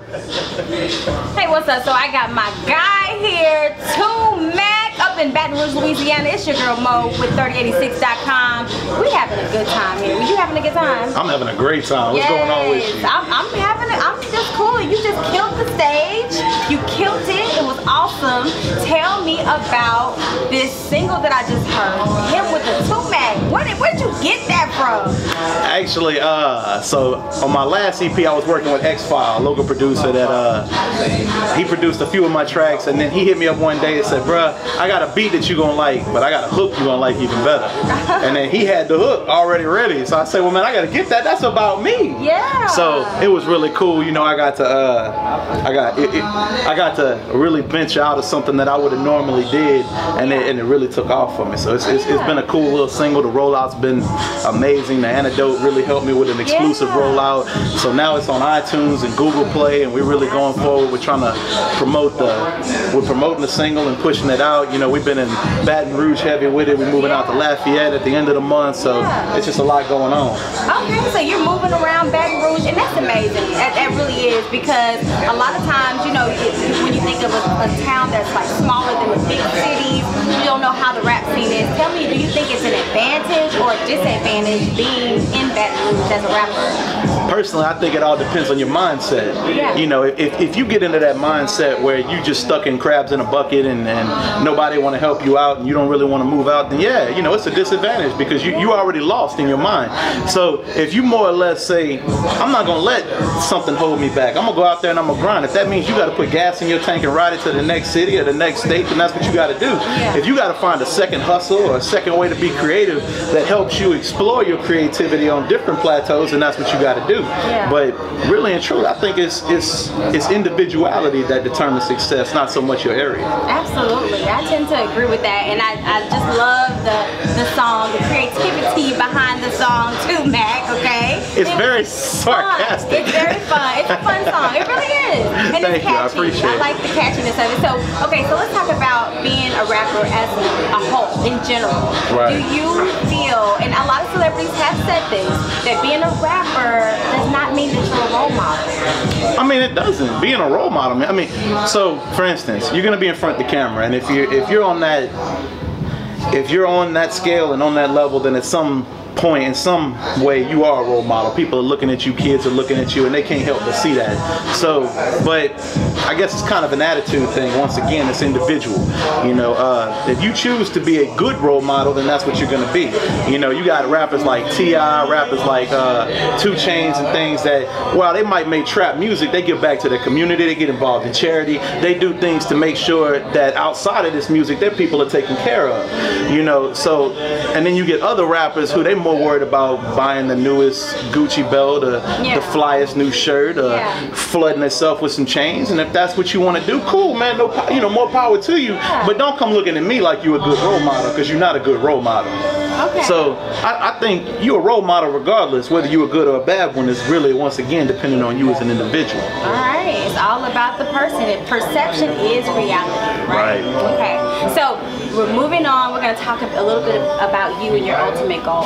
Hey, what's up? So I got my guy here, Tumac, up in Baton Rouge, Louisiana. It's your girl Mo with 3086.com. We having a good time here. Were you having a good time? I'm having a great time. What's going on with you? I'm just cool. You just killed the stage. You killed it. It was awesome. Tell me about this single that I just heard. Him with the Tumac. Where'd you get that from? Actually, so on my last EP, I was working with X-File, a local producer that he produced a few of my tracks, and then he hit me up one day and said, bruh, I got a beat that you're gonna like, but I got a hook you're gonna like even better. And then he had the hook already ready. So I said, well man, I gotta get that. That's about me. Yeah. So it was really cool. You know, I got to really venture out of something that I would have normally did, and it really took off for me. So it's been a cool little single. The rollout's been amazing. The Antidote really helped me with an exclusive rollout. So now it's on iTunes and Google Play, and we're really going forward. We're trying to promoting the single and pushing it out. You know, we've been in Baton Rouge heavy with it. We're moving out to Lafayette at the end of the month, so it's just a lot going on. Okay, so you're moving around Baton Rouge, and that's amazing. That really is, because a lot of times, you know, when you think of a town that's like smaller than the big cities, you don't know how the rap scene is. Tell me, do you think it's an advantage or a disadvantage being in Baton Rouge as a rapper? Personally, I think it all depends on your mindset. Yeah. You know, if you get into that mindset where you just stuck in crabs in a bucket and nobody want to help you out and you don't really want to move out, then yeah, you know, it's a disadvantage because you already lost in your mind. So if you more or less say, I'm not going to let something hold me back. I'm going to go out there and I'm going to grind. If that means you got to put gas in your tank and ride it to the next city or the next state, then that's what you got to do. Yeah. If you got to find a second hustle or a second way to be creative that helps you explore your creativity on different plateaus, then that's what you got to do. Yeah. But really and truly, I think it's individuality that determines success, not so much your area. Absolutely, I tend to agree with that, and I just love the song, the creativity behind the song Tumac. Okay, It's very sarcastic. It's very fun. It's a fun song. It really is, and Thank it's catchy. you. I appreciate it. I like the catchiness of it. So, okay, so let's talk about being a rapper as a whole in general. Right. Do you feel, and a lot of celebrities have said this, that being a rapper does not mean that you're a role model? I mean, it doesn't. Being a role model, man. I mean, so for instance, you're gonna be in front of the camera, and if you're on that scale and on that level, then at some point, in some way, you are a role model. People are looking at you, kids are looking at you, and they can't help but see that. So, but I guess it's kind of an attitude thing. Once again, it's individual. You know, if you choose to be a good role model, then that's what you're going to be. You know, you got rappers like T.I., rappers like 2 Chainz and things that, while they might make trap music, they give back to their community, they get involved in charity, they do things to make sure that outside of this music, their people are taken care of. You know, so, and then you get other rappers who they more worried about buying the newest Gucci belt or the flyest new shirt or flooding themselves with some chains. And if that's what you want to do, cool, man. No, you know, more power to you. But don't come looking at me like you're a good role model, because you're not a good role model. Okay. So I think you're a role model regardless, whether you're a good or a bad one. Is really, once again, depending on you as an individual. All right, it's all about the person. Perception is reality, right? Okay, so we're moving on. We're going to talk a little bit about you and your ultimate goal.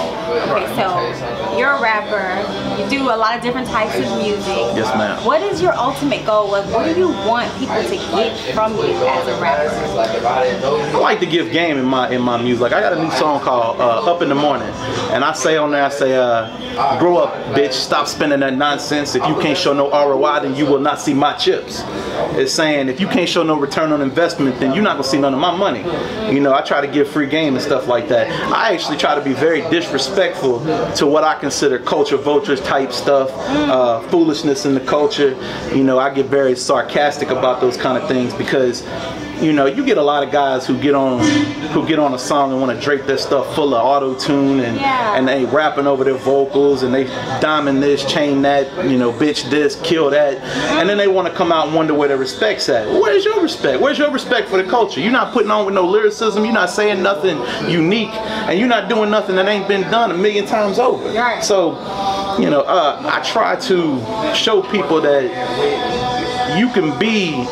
Okay, so you're a rapper. You do a lot of different types of music. Yes, ma'am. What is your ultimate goal? What do you want people to get from you as a rapper? I like to give game in my music. Like, I got a new song called Up in the Morning, and I say on there, I say, grow up, bitch, stop spending that nonsense. If you can't show no ROI, then you will not see my chips. It's saying, if you can't show no return on investment, then you're not gonna see none of my money. You know, I try to give free game and stuff like that. I actually try to be very disrespectful to what I consider culture vultures type stuff, foolishness in the culture. You know, I get very sarcastic about those kind of things, because you know, you get a lot of guys who get on a song and want to drape their stuff full of auto-tune and they rapping over their vocals and they diamond this, chain that, you know, bitch this, kill that, and then they want to come out and wonder where their respect's at. Where's your respect? Where's your respect for the culture? You're not putting on with no lyricism, you're not saying nothing unique, and you're not doing nothing that ain't been done 1,000,000 times over. Right. So, you know, I try to show people that you can be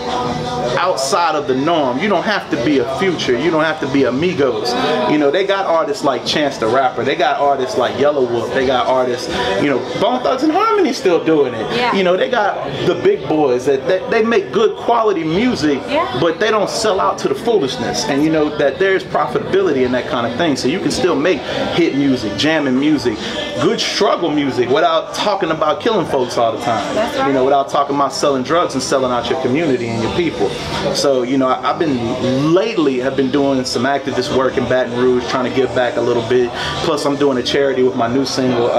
outside of the norm. You don't have to be a Future. You don't have to be Amigos. You know, they got artists like Chance the Rapper. They got artists like Yellow Wolf. They got artists, you know, Bone Thugs and Harmony still doing it. Yeah. You know, they got the big boys that they make good quality music, but they don't sell out to the foolishness. And you know that there's profitability in that kind of thing. So you can still make hit music, jamming music, good struggle music without talking about killing folks all the time. That's right. You know, without talking about selling drugs and selling out your community and your people. So, you know, I've been doing some activist work in Baton Rouge, trying to give back a little bit. Plus, I'm doing a charity with my new single,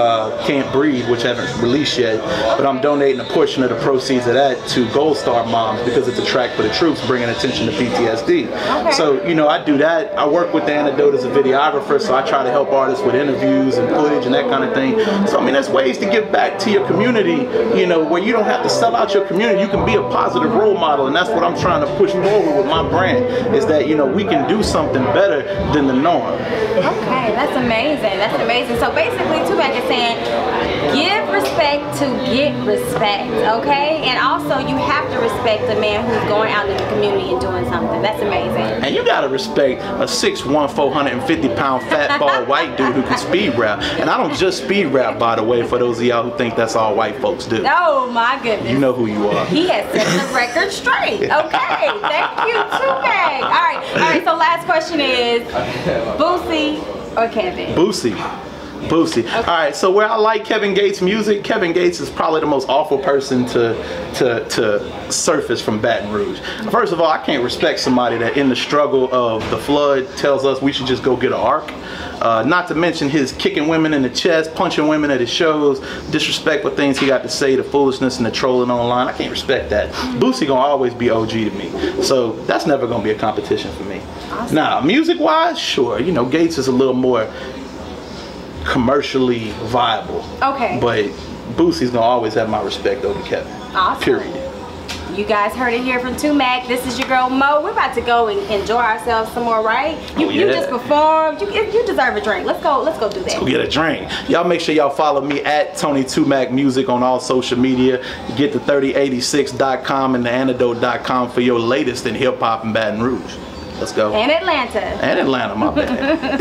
Can't Breathe, which I haven't released yet. But I'm donating a portion of the proceeds of that to Gold Star Moms because it's a track for the troops, bringing attention to PTSD. Okay. So, you know, I do that. I work with the Antidote as a videographer, so I try to help artists with interviews and footage and that kind of thing. So, I mean, there's ways to give back to your community, you know, where you don't have to sell out your community. You can be a positive role model, and that's what I'm trying to push forward with my brand, is that, you know, we can do something better than the norm. Okay, that's amazing. That's amazing. So basically, Tumac is saying, give respect to get respect, okay? And also, you have to respect the man who's going out in the community and doing something. That's amazing. And you gotta respect a 6'1", 450-pound fat bald white dude who can speed rap. And I don't just speed rap, by the way, for those of y'all who think that's all white folks do. Oh my goodness. You know who you are. He has set the record straight. Okay, thank you, Tumac. All right. So last question is, Boosie or Kevin? Boosie. Okay. All right, so where I like Kevin Gates' music, Kevin Gates is probably the most awful person to surface from Baton Rouge. First of all, I can't respect somebody that in the struggle of the flood tells us we should just go get an ark. Not to mention his kicking women in the chest, punching women at his shows, disrespectful things he got to say, the foolishness and the trolling online. I can't respect that. Boosie gonna always be OG to me. So that's never gonna be a competition for me. Awesome. Now, music-wise, sure, you know, Gates is a little more commercially viable. Okay. But Boosie's gonna always have my respect over Kevin. Awesome. Period. You guys heard it here from Tumac. This is your girl Mo. We're about to go and enjoy ourselves some more, right? You just performed. You deserve a drink. Let's go do that. Let's go get a drink. Y'all make sure y'all follow me at Tony Tumac Music on all social media. Get the 3086.com and the antidote.com for your latest in hip hop in Baton Rouge. Let's go. And Atlanta. And Atlanta, my bad.